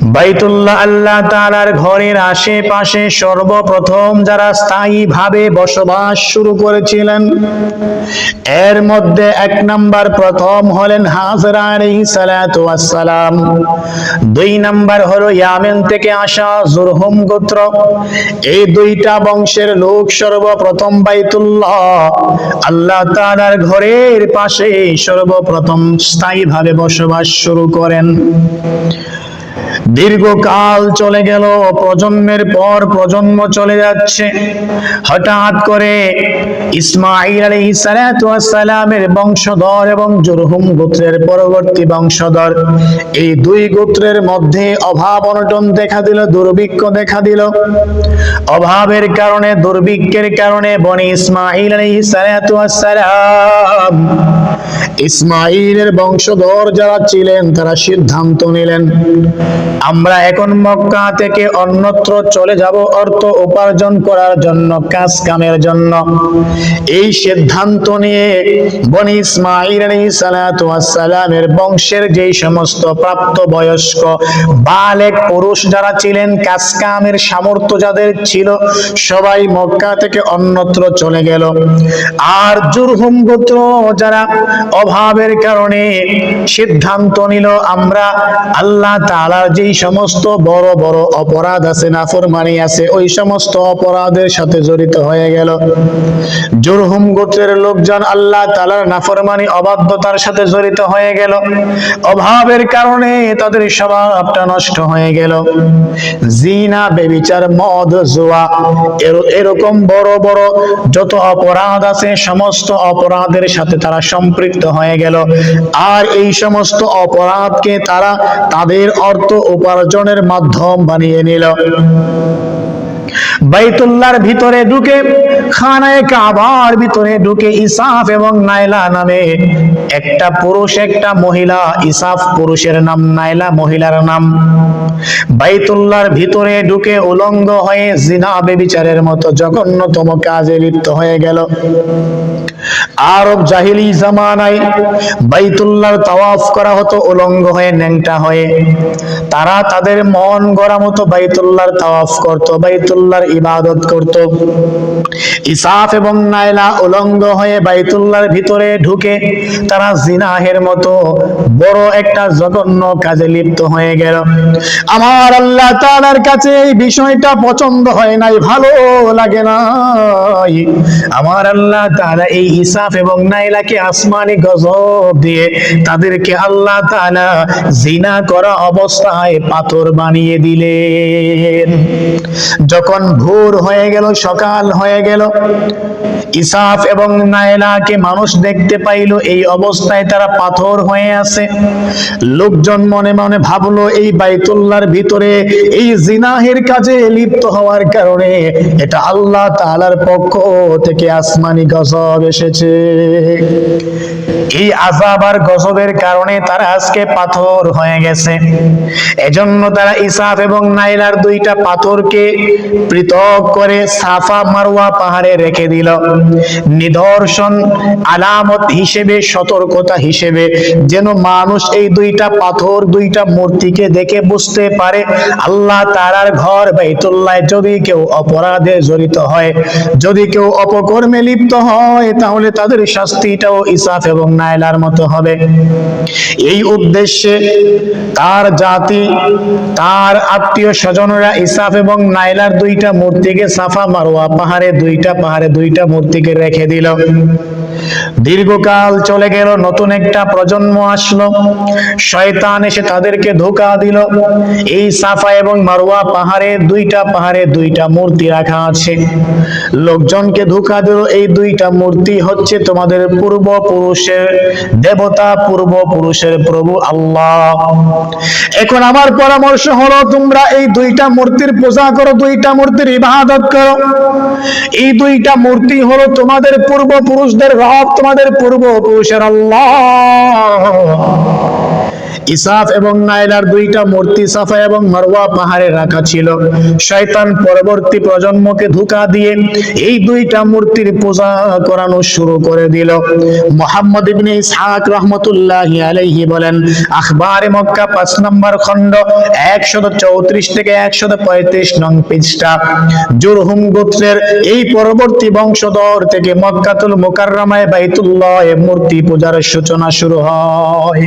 বাইতুল্লাহ আল্লাহ তাআলার ঘরের আশেপাশে সর্বপ্রথম যারা স্থায়ীভাবে বসবাস শুরু করেছিলেন, এর মধ্যে এক নাম্বার প্রথম হলেন হাজরা আলাইহিস সালাতু ওয়াস সালাম। দুই নাম্বার হলো ইয়ামেন থেকে আসা জুরহুম গোত্র। এই দুইটা বংশের লোক সর্বপ্রথম বাইতুল্লাহ আল্লাহ তাআলার ঘরের পাশে সর্বপ্রথম স্থায়ীভাবে বসবাস শুরু করেন। দীর্ঘকাল চলে গেল, প্রজন্মের পর প্রজন্ম চলে যাচ্ছে। হঠাৎ করে ইসমাঈল আলাইহিস সালাতু ওয়াস সালামের বংশধর এবং জুরহুম গোত্রের পরবর্তী বংশধর, এই দুই গোত্রের মধ্যে অভাব অনটন দেখা দিল, দুর্ভিক্ষ দেখা দিল। অভাবের কারণে, দুর্ভিক্ষের কারণে বনি ইসমাঈল আলাইহিস সালাতু ওয়াস সালাম, ইসমাঈলের বংশধর যারা ছিলেন তারা সিদ্ধান্ত নিলেন, আমরা এখন মক্কা থেকে অন্যত্র চলে যাব অর্থ উপার্জন করার জন্য, কাজ কামের জন্য। এই সিদ্ধান্ত নিয়ে বনি ইসমাঈল আলাইহিস সালাতু ওয়াস সালামের বংশের যেই সমস্ত প্রাপ্তবয়স্ক বালেগ পুরুষ যারা ছিলেন, কাজ কামের সামর্থ্য যাদের ছিল, সবাই মক্কা থেকে অন্যত্র চলে গেল। আর জুরহুম গোত্র যারা অভাবের কারণে সিদ্ধান্ত নিল, আমরা আল্লাহ তাআলার যেই সমস্ত বড় বড় অপরাধ আছে, নাফরমানি আছে, ওই সমস্ত অপরাধের সাথে জড়িত হয়ে গেল। জুরহুম গোত্রের লোকজন আল্লাহ তাআলার নাফরমানি, অবাধ্যতার সাথে জড়িত হয়ে গেল। অভাবের কারণে তাদের স্বভাবটা নষ্ট হয়ে গেল। জিনা, ব্যভিচার, মদ, জুয়া, এরকম বড় বড় যত অপরাধ আছে সমস্ত অপরাধের সাথে তারা সম্পৃক্ত হয়ে গেল। আর এই সমস্ত অপরাধকে তারা তাদের অর্থ উপার্জনের মাধ্যম বানিয়ে নিল। বাইতুল্লাহর ভিতরে ঢুকে, খানায়ে কাবার ভিতরে ঢুকে ইসাফ এবং নাইলা নামে একটা পুরুষ, একটা মহিলা। ইসাফ পুরুষের নাম, নাইলা মহিলার নাম। বাইতুল্লাহর ভিতরে ঢুকে উলঙ্গ হয়ে জিনা, ব্যভিচারের মতো জঘন্যতম কাজে লিপ্ত হয়ে গেল। আরব জাহিলি জামানায় বাইতুল্লাহর তাওয়াফ করা হতো উলঙ্গ হয়ে, ন্যাংটা হয়ে। তারা তাদের মন গড়া মতো বাইতুল্লাহর তাওয়াফ করত, বাইতুল্লাহর ইবাদত করত। ইসাফ এবং নাইলা উলঙ্গ হয়ে বাইতুল্লাহর ভিতরে ঢুকে তারা জিনাহের মতো বড় একটা জঘন্য কাজে লিপ্ত হয়ে গেল। আমার আল্লাহ তাআলার কাছে এই বিষয়টা পছন্দ হয় নাই, ভালো লাগে নাই। আমার আল্লাহ তাআলা এই ইসাফ এবং নাইলাকে আসমানি গজব দিয়ে তাদেরকে আল্লাহ তাআলা জিনা করা অবস্থায় পাথর বানিয়ে দিলেন। যখন ভোর হয়ে গেল, সকাল হয়ে গেল, ইসাফ এবং নাইলাকে মানুষ দেখতে পাইল এই অবস্থায় তারা পাথর হয়ে আছে। লোকজন মনে মনে ভাবলো, এই বাইতুল্লাহর ভিতরে এই জিনাহের কাজে লিপ্ত হওয়ার কারণে এটা আল্লাহ তাআলার পক্ষ থেকে আসমানি গজব এসেছে। এই আযাব আর গজবের কারণে তারা আজকে পাথর হয়ে গেছে। এজন্য তারা ইসাফ এবং নাইলার দুইটা পাথরকে পৃথক করে সাফা মারওয়া পাহাড়ে রেখে দিল, নিদর্শন, আলামত হিসেবে, সতর্কতা হিসেবে, যেন মানুষ এই দুইটা পাথর, দুইটা মূর্তিকে দেখে বুঝতে পারে আল্লাহ তাআলার ঘর বাইতুল্লাহ যদি কেউ অপরাধে জড়িত হয়, যদি কেউ অপকর্মে লিপ্ত হয়, তাহলে তাদের শাস্তিটাও ইসাফ এবং নাইলার মতো হবে। এই উদ্দেশ্যে তার জাতি, তার আত্মীয় স্বজনরা ইসাফ এবং নাইলার দুইটা মূর্তিকে সাফা মারওয়া পাহাড়ে, দুইটা মূর্তিকে রেখে দিল। দীর্ঘকাল চলে গেল, নতুন একটা প্রজন্ম আসলো। শয়তান এসে তাদেরকে ধোঁকা দিল। এই সাফা এবং মারওয়া পাহাড়ে দুইটা মূর্তি রাখা আছে। লোকজনকে ধোঁকা দিল, এই দুইটা মূর্তি হচ্ছে তোমাদের পূর্বপুরুষের দেবতা, পূর্বপুরুষের প্রভু আল্লাহ। এখন আমার পরামর্শ হলো, তোমরা এই দুইটা মূর্তির পূজা করো, দুইটা মূর্তির ইবাদত করো। এই দুইটা মূর্তি হলো তোমাদের পূর্বপুরুষদের রব, তোমাদের পূর্বপুরুষের আল্লাহ। ইসাফ এবং নাইলার দুইটা মূর্তি সাফা এবং মারওয়া পাহাড়ে রাখা ছিল। শয়তান পরবর্তী প্রজন্মকে ধোঁকা দিয়ে এই দুইটা মূর্তির পূজা করানো শুরু করে দিল। মুহাম্মদ ইবনে ইসহাক রাহমাতুল্লাহি আলাইহি বলেন, আখবারে মক্কা 5 নম্বর খণ্ড 134 থেকে 135 নং পৃষ্ঠা, জুরহুম গোত্রের এই পরবর্তী বংশধর থেকে মক্কাতুল মুকাররমায় বাইতুল্লাহ মূর্তি পূজার সূচনা শুরু হয়।